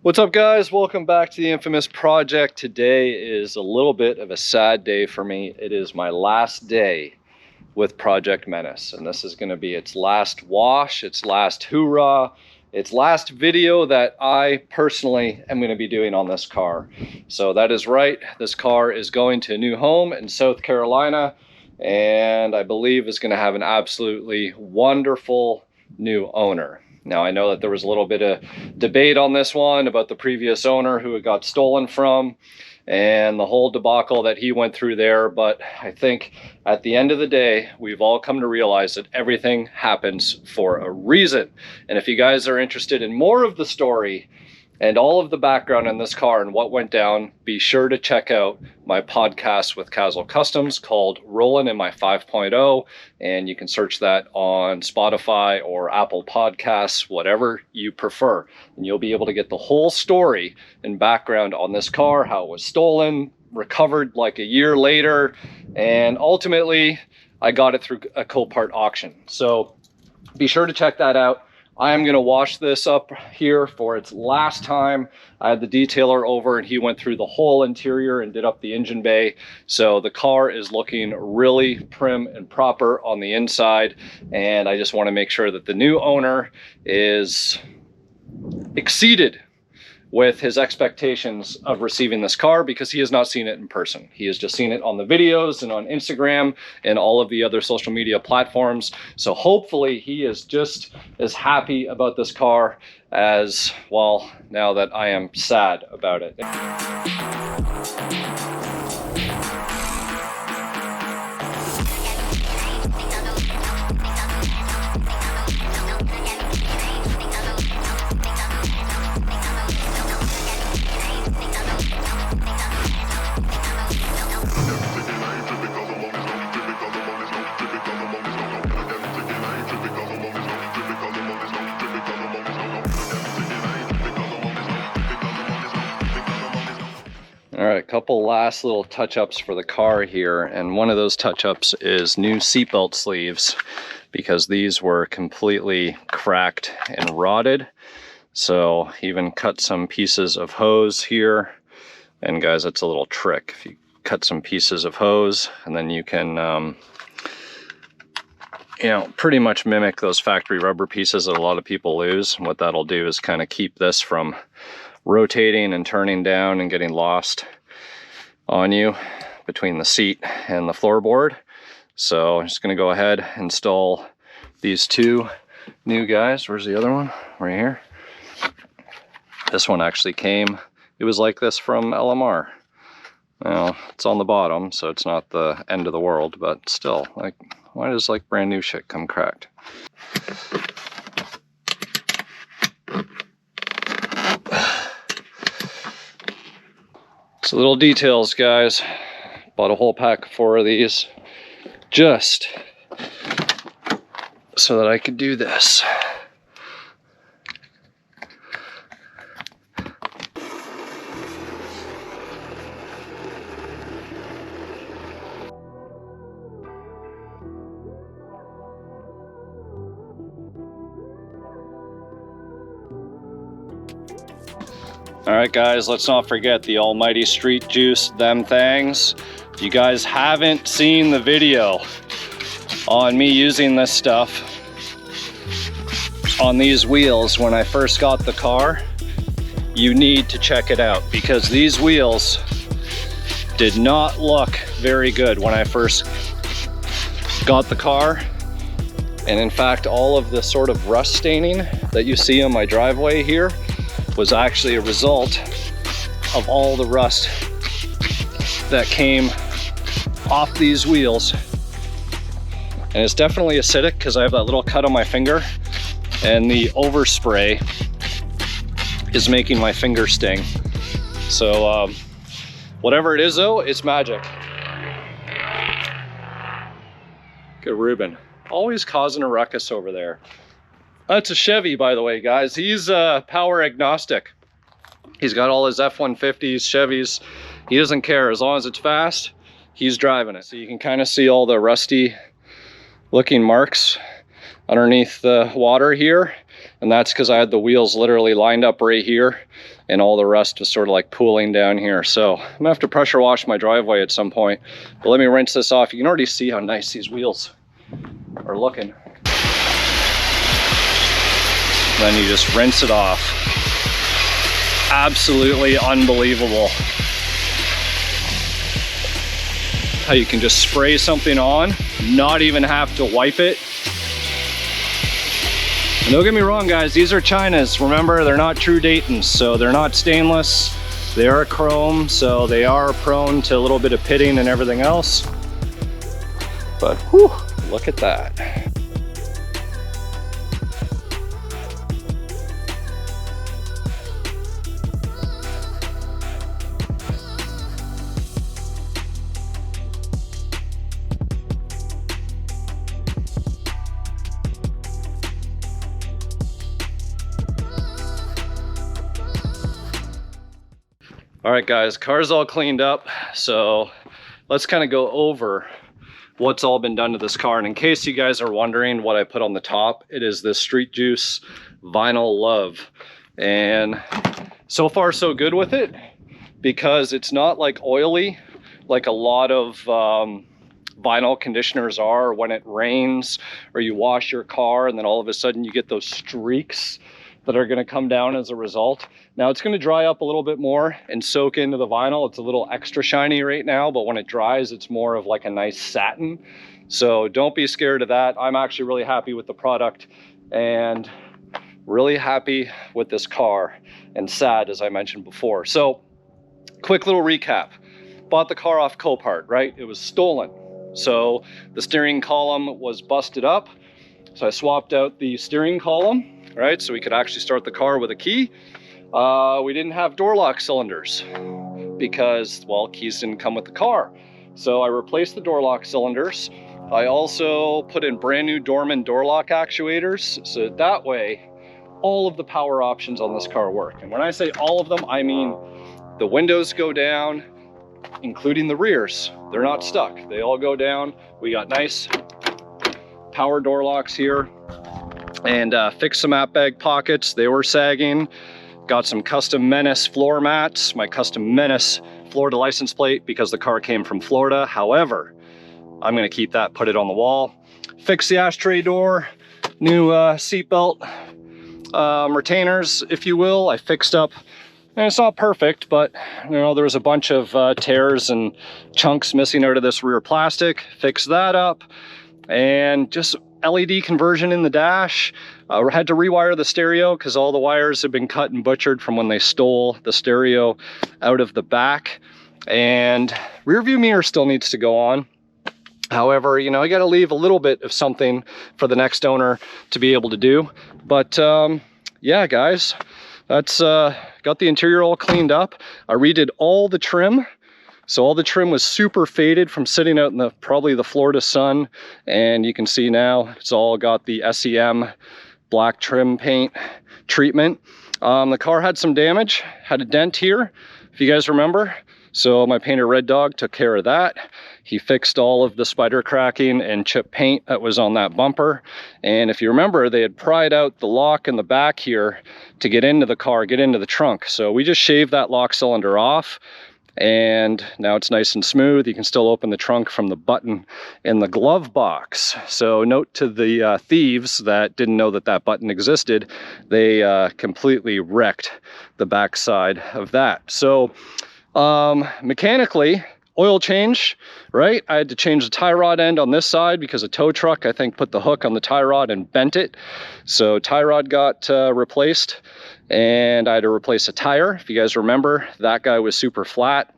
What's up, guys? Welcome back to the infamous project. Today is a little bit of a sad day for me. It is my last day with Project Menace, and this is going to be its last wash, its last hoorah, its last video that I personally am going to be doing on this car. So that is right, this car is going to a new home in South Carolina, and I believe is going to have an absolutely wonderful new owner. Now, I know that there was a little bit of debate on this one about the previous owner who it got stolen from and the whole debacle that he went through there. But I think at the end of the day, we've all come to realize that everything happens for a reason. And if you guys are interested in more of the story and all of the background in this car and what went down, be sure to check out my podcast with Casual Customs called Rollin' in My 5.0, and you can search that on Spotify or Apple Podcasts, whatever you prefer. And you'll be able to get the whole story and background on this car, how it was stolen, recovered like a year later, and ultimately I got it through a Copart auction. So be sure to check that out. I am going to wash this up here for its last time. I had the detailer over and he went through the whole interior and did up the engine bay. So the car is looking really prim and proper on the inside. And I just want to make sure that the new owner is exceeded with his expectations of receiving this car, because he has not seen it in person. He has just seen it on the videos and on Instagram and all of the other social media platforms. So hopefully he is just as happy about this car as, well, now that I am sad about it. All right, a couple last little touch-ups for the car here, and one of those touch-ups is new seatbelt sleeves, because these were completely cracked and rotted. So even cut some pieces of hose here, and guys, that's a little trick. If you cut some pieces of hose, and then you can pretty much mimic those factory rubber pieces that a lot of people lose. And what that'll do is kind of keep this from rotating and turning down and getting lost on you between the seat and the floorboard. So I'm just going to go ahead and install these two new guys. Where's the other one? Right here. This one actually came, it was like this from LMR. Now, it's on the bottom, so it's not the end of the world, but still, like, why does like brand new shit come cracked? So little details, guys. Bought a whole pack of 4 of these just so that I could do this. All right, guys, let's not forget the almighty street juice, them things. If you guys haven't seen the video on me using this stuff on these wheels when I first got the car, you need to check it out, because these wheels did not look very good when I first got the car. And in fact, all of the sort of rust staining that you see on my driveway here was actually a result of all the rust that came off these wheels. And it's definitely acidic, because I have that little cut on my finger, and the overspray is making my finger sting. So whatever it is though, it's magic. Good Ruben, always causing a ruckus over there. That's a Chevy, by the way, guys. He's power agnostic. He's got all his F-150s, Chevys. He doesn't care. As long as it's fast, he's driving it. So you can kind of see all the rusty looking marks underneath the water here. And that's because I had the wheels literally lined up right here, and all the rest was sort of like pooling down here. So I'm gonna have to pressure wash my driveway at some point. But let me rinse this off. You can already see how nice these wheels are looking. Then you just rinse it off. Absolutely unbelievable how you can just spray something on, not even have to wipe it. And don't get me wrong, guys, these are Chinas. Remember, they're not true Daytons, so they're not stainless. They are chrome, so they are prone to a little bit of pitting and everything else. But whew, look at that. All right, guys, car's all cleaned up. So let's kind of go over what's all been done to this car. And in case you guys are wondering what I put on the top, it is this Street Juice Vinyl Love. And so far so good with it, because it's not like oily like a lot of vinyl conditioners are when it rains or you wash your car and then all of a sudden you get those streaks that are going to come down as a result. Now it's going to dry up a little bit more and soak into the vinyl. It's a little extra shiny right now, but when it dries, it's more of like a nice satin. So don't be scared of that. I'm actually really happy with the product and really happy with this car, and sad, as I mentioned before. So quick little recap. Bought the car off Copart, right? It was stolen. So the steering column was busted up. So I swapped out the steering column, right? So we could actually start the car with a key. We didn't have door lock cylinders because, well, keys didn't come with the car. So I replaced the door lock cylinders. I also put in brand new Dorman door lock actuators. So that way, all of the power options on this car work. And when I say all of them, I mean the windows go down, including the rears. They're not stuck. They all go down. We got nice power door locks here, and fixed some map bag pockets. They were sagging. Got some custom Menace floor mats, my custom Menace Florida license plate, because the car came from Florida. However, I'm gonna keep that, put it on the wall. Fix the ashtray door, new seatbelt retainers, if you will. I fixed up, and it's not perfect, but you know, there was a bunch of tears and chunks missing out of this rear plastic. Fixed that up, and just LED conversion in the dash. Had to rewire the stereo because all the wires have been cut and butchered from when they stole the stereo out of the back. And rear view mirror still needs to go on. However, you know, I got to leave a little bit of something for the next owner to be able to do. But yeah, guys, that's got the interior all cleaned up. I redid all the trim. So all the trim was super faded from sitting out in the probably the Florida sun, and you can see now it's all got the SEM black trim paint treatment. The car had some damage, had a dent here, if you guys remember. So my painter Red Dog took care of that. He fixed all of the spider cracking and chip paint that was on that bumper. And if you remember, they had pried out the lock in the back here to get into the car, get into the trunk. So we just shaved that lock cylinder off, and now it's nice and smooth. You can still open the trunk from the button in the glove box. So note to the thieves that didn't know that that button existed, they completely wrecked the backside of that. So mechanically, oil change, right? I had to change the tie rod end on this side because a tow truck, I think, put the hook on the tie rod and bent it. So tie rod got replaced, and I had to replace a tire. If you guys remember, that guy was super flat,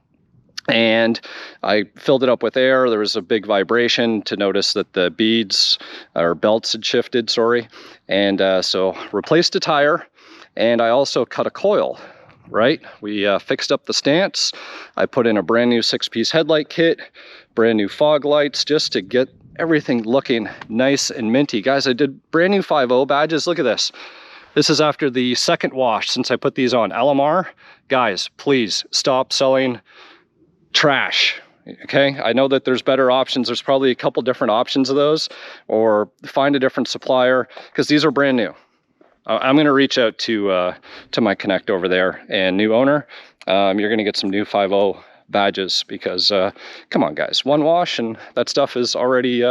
and I filled it up with air. There was a big vibration to notice that the beads or belts had shifted, sorry. And so replaced a tire, and I also cut a coil. Right, we fixed up the stance. I put in a brand new 6-piece headlight kit, brand new fog lights, just to get everything looking nice and minty. Guys, I did brand new 5.0 badges. Look at this. This is after the second wash since I put these on. LMR, guys, please stop selling trash. Okay, I know that there's better options. There's probably a couple different options of those, or find a different supplier, because these are brand new. I'm going to reach out to my Connect over there, and new owner, you're going to get some new 5.0 badges because, come on guys, one wash and that stuff is already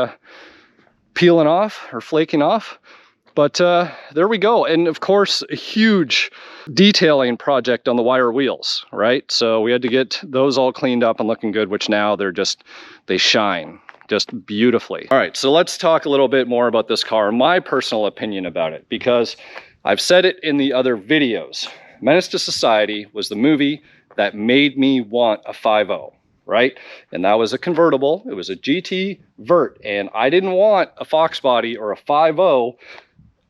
peeling off or flaking off. But there we go. And of course, a huge detailing project on the wire wheels, right? So we had to get those all cleaned up and looking good, which now they shine just beautifully. All right, so let's talk a little bit more about this car, my personal opinion about it, because I've said it in the other videos. Menace to Society was the movie that made me want a 5.0. Right? And that was a convertible. It was a GT Vert, and I didn't want a Foxbody or a 5.0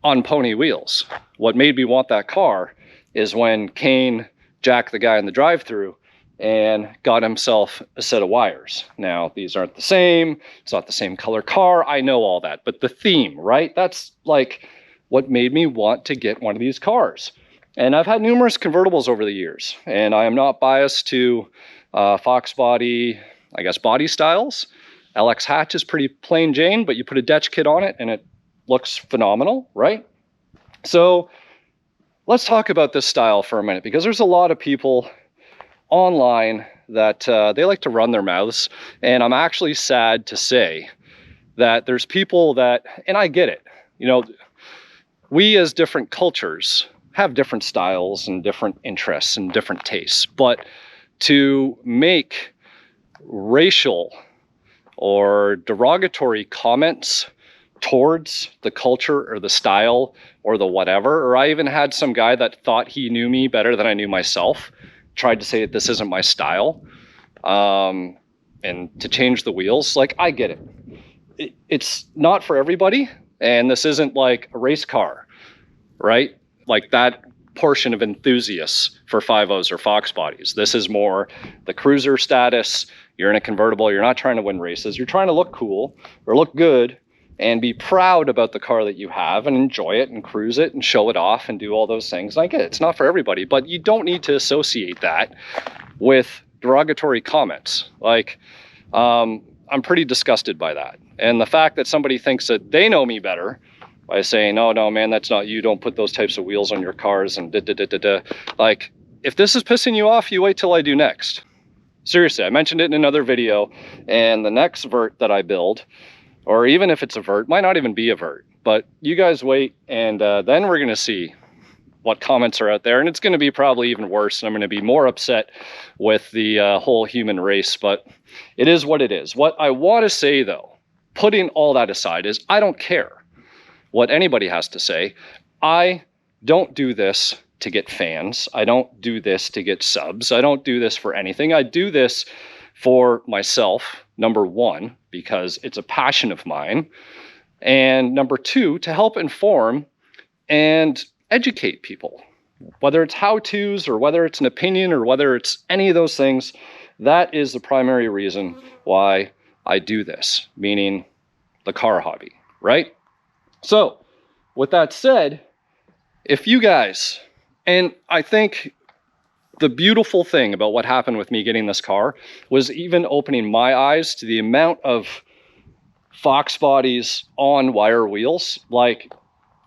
on pony wheels. What made me want that car is when Kane jacked the guy in the drive-thru and got himself a set of wires. Now, these aren't the same. It's not the same color car. I know all that, but the theme, right? That's like what made me want to get one of these cars. And I've had numerous convertibles over the years, and I am not biased to Foxbody, I guess, body styles. LX hatch is pretty plain Jane, but you put a Dutch kit on it and it looks phenomenal, right? So let's talk about this style for a minute, because there's a lot of people online that they like to run their mouths, and I'm actually sad to say that there's people that, and I get it, you know, we as different cultures have different styles and different interests and different tastes, but to make racial or derogatory comments towards the culture or the style or the whatever, or I even had some guy that thought he knew me better than I knew myself, tried to say that this isn't my style, and to change the wheels. Like, I get it. It's not for everybody, and this isn't like a race car, right? Like that portion of enthusiasts for 5.0s or Foxbodies. This is more the cruiser status. You're in a convertible. You're not trying to win races. You're trying to look cool or look good and be proud about the car that you have and enjoy it and cruise it and show it off and do all those things. I get it. It's not for everybody, but you don't need to associate that with derogatory comments. Like, I'm pretty disgusted by that. And the fact that somebody thinks that they know me better by saying, oh, no, man, that's not you. Don't put those types of wheels on your cars and da-da-da-da-da. Like, if this is pissing you off, you wait till I do next. Seriously, I mentioned it in another video, and the next vert that I build, or even if it's a vert, might not even be a vert, but you guys wait, and then we're going to see what comments are out there, and it's going to be probably even worse, and I'm going to be more upset with the whole human race, but it is what it is. What I want to say, though, putting all that aside, is I don't care what anybody has to say. I don't do this to get fans. I don't do this to get subs. I don't do this for anything. I do this for myself, number one, because it's a passion of mine, and number two, to help inform and educate people. Whether it's how-tos or whether it's an opinion or whether it's any of those things, that is the primary reason why I do this, meaning the car hobby, right? So, with that said, if you guys, and I think the beautiful thing about what happened with me getting this car was even opening my eyes to the amount of Foxbodies on wire wheels. Like,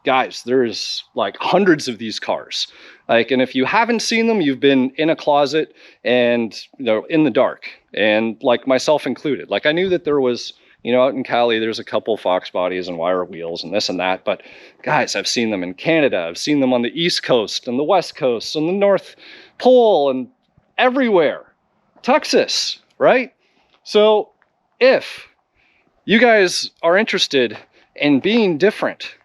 guys, there's like hundreds of these cars. Like, and if you haven't seen them, you've been in a closet and, you know, in the dark, and like myself included. Like, I knew that there was, you know, out in Cali, there's a couple Foxbodies and wire wheels and this and that. But guys, I've seen them in Canada. I've seen them on the East Coast and the West Coast and the North Pole and everywhere. Texas, right? So if you guys are interested in being different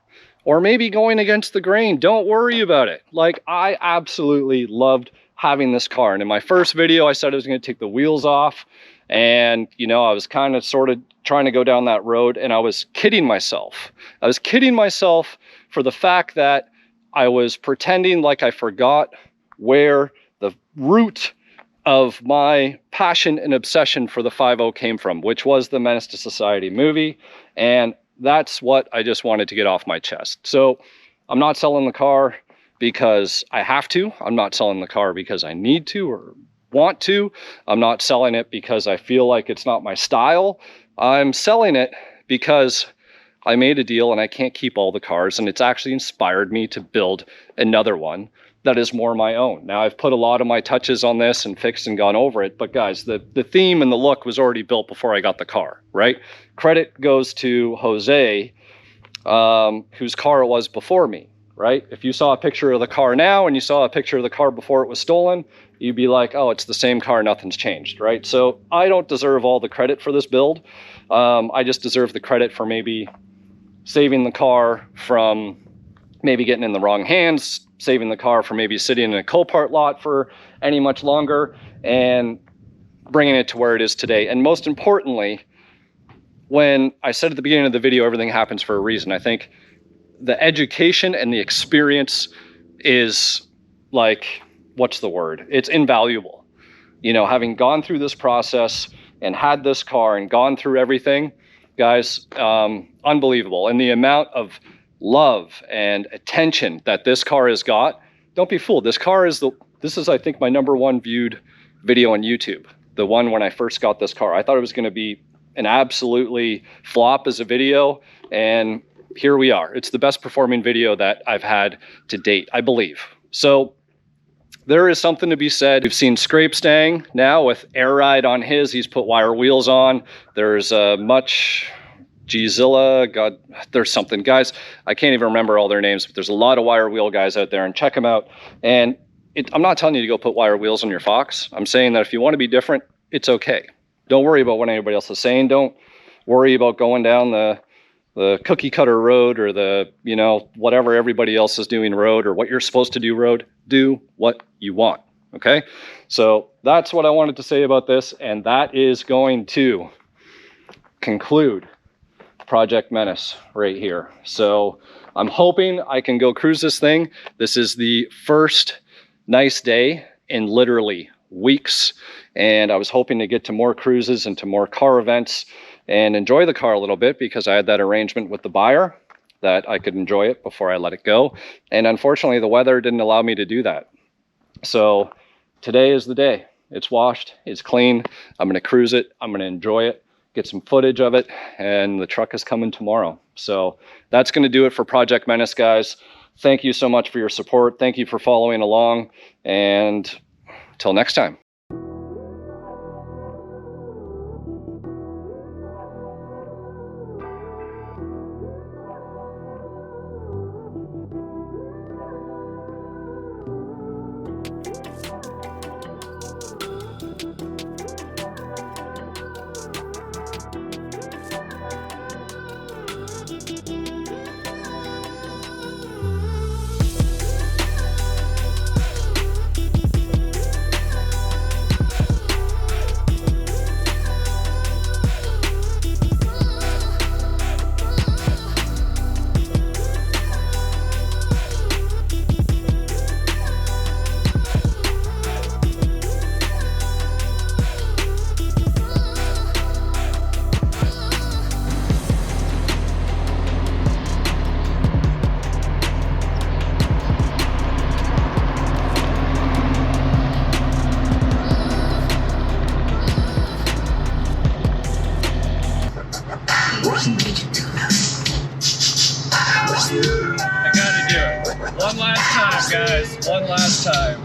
or maybe going against the grain, don't worry about it. Like, I absolutely loved having this car. And in my first video, I said I was going to take the wheels off. And, you know, I was kind of sort of trying to go down that road, and I was kidding myself. I was kidding myself for the fact that I was pretending like I forgot where the root of my passion and obsession for the 5.0 came from, which was the Menace to Society movie. And that's what I just wanted to get off my chest. So I'm not selling the car because I have to. I'm not selling the car because I need to or want to. I'm not selling it because I feel like it's not my style. I'm selling it because I made a deal and I can't keep all the cars, and it's actually inspired me to build another one that is more my own. Now, I've put a lot of my touches on this and fixed and gone over it, but guys, the theme and the look was already built before I got the car, right? Credit goes to Jose, whose car it was before me, right? If you saw a picture of the car now and you saw a picture of the car before it was stolen, you'd be like, oh, it's the same car, nothing's changed, right? So I don't deserve all the credit for this build. I just deserve the credit for maybe saving the car from maybe getting in the wrong hands, saving the car from maybe sitting in a Copart lot for any much longer, and bringing it to where it is today. And most importantly, when I said at the beginning of the video, everything happens for a reason, I think the education and the experience is like, what's the word? It's invaluable. You know, having gone through this process and had this car and gone through everything, guys, unbelievable. And the amount of love and attention that this car has got, don't be fooled. This is, I think, my #1 viewed video on YouTube. The one when I first got this car. I thought it was going to be an absolutely flop as a video, and here we are. It's the best performing video that I've had to date, I believe. So there is something to be said. We've seen Scrape Stang now with Air Ride on his. He's put wire wheels on. There's much Gzilla, God, there's something. Guys, I can't even remember all their names, but there's a lot of wire wheel guys out there, and check them out. And I'm not telling you to go put wire wheels on your Fox. I'm saying that if you want to be different, it's okay. Don't worry about what anybody else is saying. Don't worry about going down the cookie cutter road or the, you know, whatever everybody else is doing road or what you're supposed to do road. Do what you want, okay? So that's what I wanted to say about this, and that is going to conclude Project Menace right here. So I'm hoping I can go cruise this thing. This is the first nice day in literally weeks, and I was hoping to get to more cruises and to more car events and enjoy the car a little bit, because I had that arrangement with the buyer that I could enjoy it before I let it go. And unfortunately, the weather didn't allow me to do that. So today is the day. It's washed, it's clean. I'm gonna cruise it, I'm gonna enjoy it, get some footage of it, and the truck is coming tomorrow. So that's gonna do it for Project Menace, guys. Thank you so much for your support. Thank you for following along, and till next time. I gotta do it. One last time, guys. One last time.